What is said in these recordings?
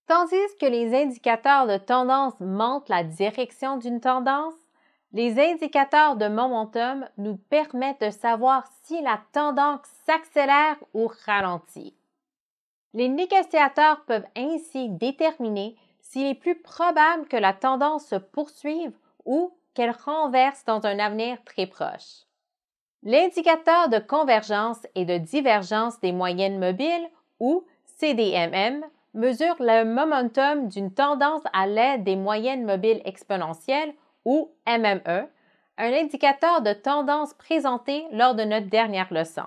Tandis que les indicateurs de tendance montrent la direction d'une tendance, les indicateurs de momentum nous permettent de savoir si la tendance s'accélère ou ralentit. Les négociateurs peuvent ainsi déterminer s'il est plus probable que la tendance se poursuive ou qu'elle renverse dans un avenir très proche. L'indicateur de convergence et de divergence des moyennes mobiles, ou CDMM, mesure le momentum d'une tendance à l'aide des moyennes mobiles exponentielles, ou MME, un indicateur de tendance présenté lors de notre dernière leçon.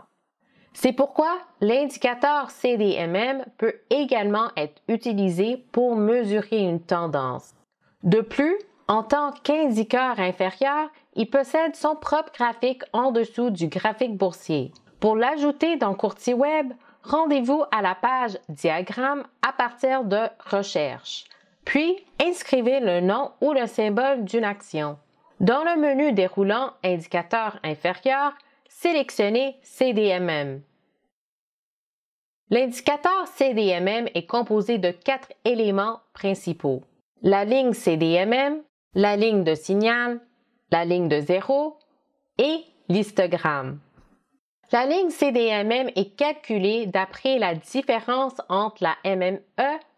C'est pourquoi l'indicateur CDMM peut également être utilisé pour mesurer une tendance. De plus, en tant qu'indicateur inférieur, il possède son propre graphique en dessous du graphique boursier. Pour l'ajouter dans Courtier Web, rendez-vous à la page Diagramme à partir de Recherche. Puis, inscrivez le nom ou le symbole d'une action. Dans le menu déroulant Indicateur inférieur, sélectionnez CDMM. L'indicateur CDMM est composé de 4 éléments principaux: la ligne CDMM, la ligne de signal, la ligne de zéro et l'histogramme. La ligne CDMM est calculée d'après la différence entre la MME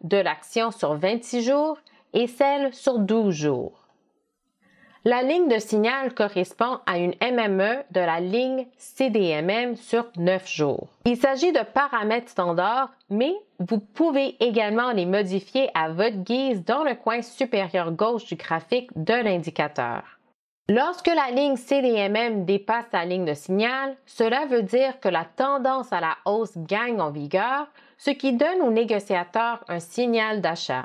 de l'action sur 26 jours et celle sur 12 jours. La ligne de signal correspond à une MME de la ligne CDMM sur 9 jours. Il s'agit de paramètres standards, mais vous pouvez également les modifier à votre guise dans le coin supérieur gauche du graphique de l'indicateur. Lorsque la ligne CDMM dépasse la ligne de signal, cela veut dire que la tendance à la hausse gagne en vigueur, ce qui donne au négociateur un signal d'achat.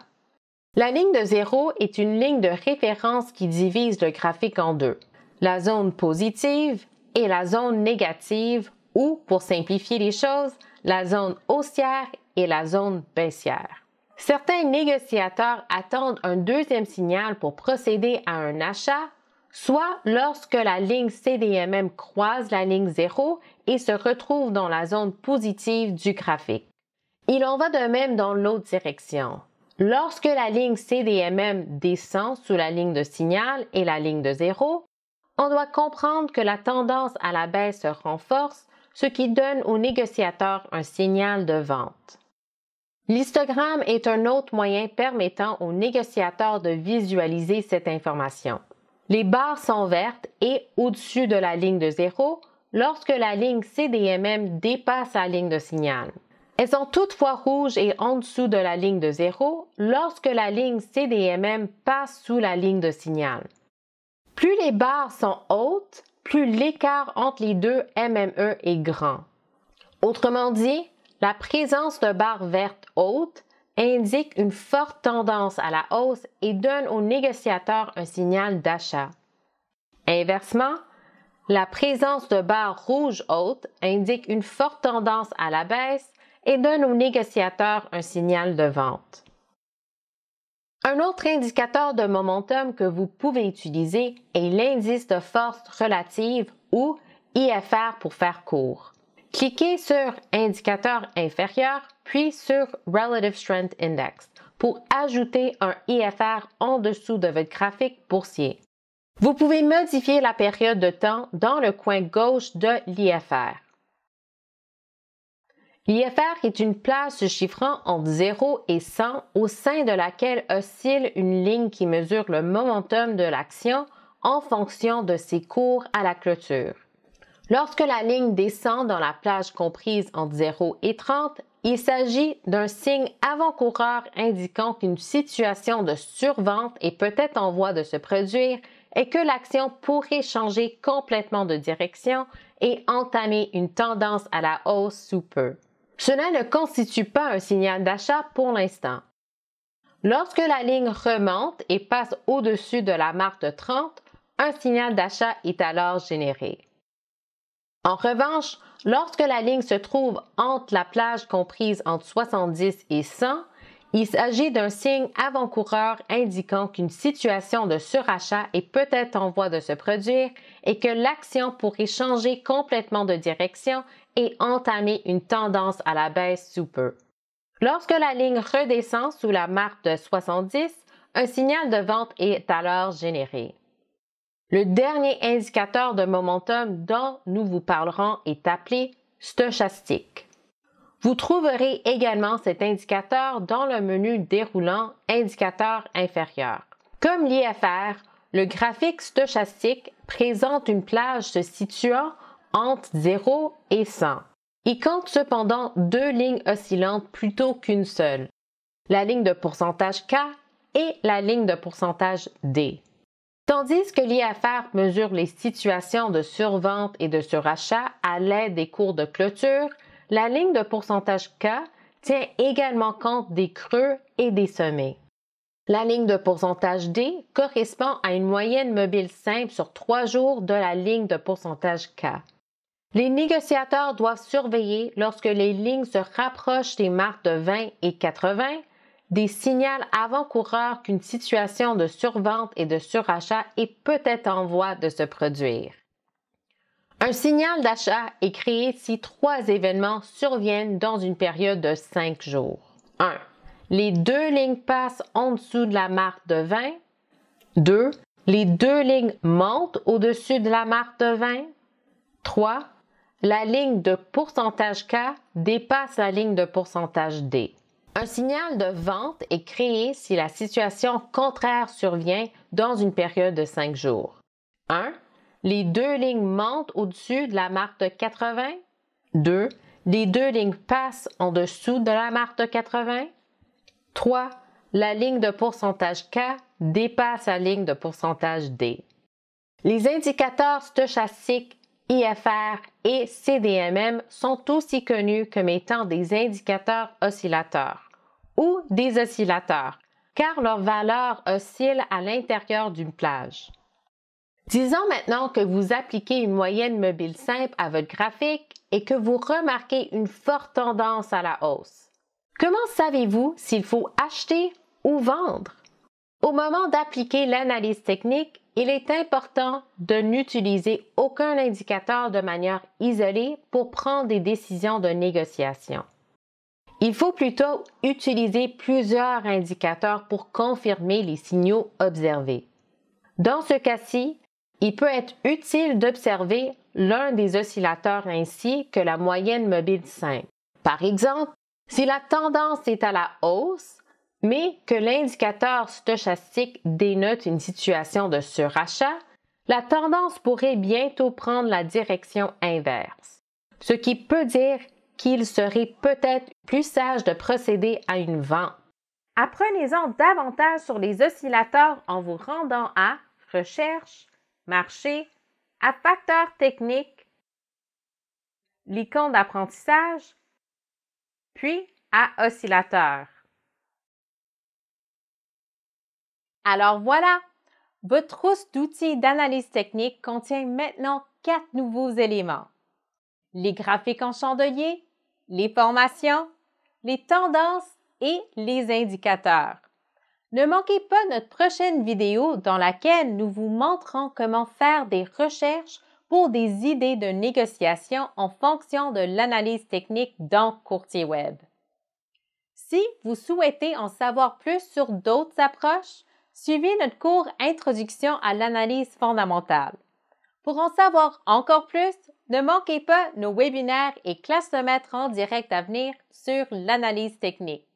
La ligne de zéro est une ligne de référence qui divise le graphique en deux, la zone positive et la zone négative, ou, pour simplifier les choses, la zone haussière et la zone baissière. Certains négociateurs attendent un deuxième signal pour procéder à un achat, soit lorsque la ligne CDMM croise la ligne 0 et se retrouve dans la zone positive du graphique. Il en va de même dans l'autre direction. Lorsque la ligne CDMM descend sous la ligne de signal et la ligne de 0, on doit comprendre que la tendance à la baisse se renforce, ce qui donne au négociateur un signal de vente. L'histogramme est un autre moyen permettant au négociateur de visualiser cette information. Les barres sont vertes et au-dessus de la ligne de 0 lorsque la ligne CDMM dépasse la ligne de signal. Elles sont toutefois rouges et en dessous de la ligne de 0 lorsque la ligne CDMM passe sous la ligne de signal. Plus les barres sont hautes, plus l'écart entre les deux MME est grand. Autrement dit, la présence de barres vertes hautes indique une forte tendance à la hausse et donne au négociateur un signal d'achat. Inversement, la présence de barres rouges hautes indique une forte tendance à la baisse et donne au négociateur un signal de vente. Un autre indicateur de momentum que vous pouvez utiliser est l'indice de force relative ou IFR pour faire court. Cliquez sur Indicateur inférieur puis sur Relative Strength Index pour ajouter un IFR en dessous de votre graphique boursier. Vous pouvez modifier la période de temps dans le coin gauche de l'IFR. L'IFR est une plage se chiffrant entre 0 et 100 au sein de laquelle oscille une ligne qui mesure le momentum de l'action en fonction de ses cours à la clôture. Lorsque la ligne descend dans la plage comprise entre 0 et 30, il s'agit d'un signe avant-coureur indiquant qu'une situation de survente est peut-être en voie de se produire et que l'action pourrait changer complètement de direction et entamer une tendance à la hausse sous peu. Cela ne constitue pas un signal d'achat pour l'instant. Lorsque la ligne remonte et passe au-dessus de la marque de 30, un signal d'achat est alors généré. En revanche, lorsque la ligne se trouve entre la plage comprise entre 70 et 100, il s'agit d'un signe avant-coureur indiquant qu'une situation de surachat est peut-être en voie de se produire et que l'action pourrait changer complètement de direction et entamer une tendance à la baisse sous peu. Lorsque la ligne redescend sous la marque de 70, un signal de vente est alors généré. Le dernier indicateur de momentum dont nous vous parlerons est appelé stochastique. Vous trouverez également cet indicateur dans le menu déroulant Indicateur inférieur. Comme l'IFR, le graphique stochastique présente une plage se situant entre 0 et 100. Il compte cependant deux lignes oscillantes plutôt qu'une seule, la ligne de pourcentage K et la ligne de pourcentage D. Tandis que l'IFR mesure les situations de survente et de surachat à l'aide des cours de clôture, la ligne de pourcentage K tient également compte des creux et des sommets. La ligne de pourcentage D correspond à une moyenne mobile simple sur 3 jours de la ligne de pourcentage K. Les négociateurs doivent surveiller lorsque les lignes se rapprochent des marques de 20 et 80, des signaux avant-coureurs qu'une situation de survente et de surachat est peut-être en voie de se produire. Un signal d'achat est créé si 3 événements surviennent dans une période de 5 jours. 1. Les deux lignes passent en dessous de la marque de 20. 2. Les deux lignes montent au-dessus de la marque de 20. 3. La ligne de pourcentage K dépasse la ligne de pourcentage D. Un signal de vente est créé si la situation contraire survient dans une période de 5 jours. 1. Les deux lignes montent au-dessus de la marque de 80. 2. Les deux lignes passent en dessous de la marque de 80. 3. La ligne de pourcentage K dépasse la ligne de pourcentage D. Les indicateurs stochastiques IFR et CDMM sont aussi connus comme étant des indicateurs oscillateurs ou des oscillateurs, car leur valeur oscille à l'intérieur d'une plage. Disons maintenant que vous appliquez une moyenne mobile simple à votre graphique et que vous remarquez une forte tendance à la hausse. Comment savez-vous s'il faut acheter ou vendre? Au moment d'appliquer l'analyse technique, il est important de n'utiliser aucun indicateur de manière isolée pour prendre des décisions de négociation. Il faut plutôt utiliser plusieurs indicateurs pour confirmer les signaux observés. Dans ce cas-ci, il peut être utile d'observer l'un des oscillateurs ainsi que la moyenne mobile simple. Par exemple, si la tendance est à la hausse, mais que l'indicateur stochastique dénote une situation de surachat, la tendance pourrait bientôt prendre la direction inverse, ce qui peut dire qu'il serait peut-être plus sage de procéder à une vente. Apprenez-en davantage sur les oscillateurs en vous rendant à Recherche, Marché, à Facteurs techniques, l'icône d'apprentissage, puis à Oscillateurs. Alors voilà, votre trousse d'outils d'analyse technique contient maintenant 4 nouveaux éléments. Les graphiques en chandelier, les formations, les tendances et les indicateurs. Ne manquez pas notre prochaine vidéo dans laquelle nous vous montrons comment faire des recherches pour des idées de négociation en fonction de l'analyse technique dans Courtier Web. Si vous souhaitez en savoir plus sur d'autres approches, suivez notre cours Introduction à l'analyse fondamentale. Pour en savoir encore plus, ne manquez pas nos webinaires et classemètres en direct à venir sur l'analyse technique.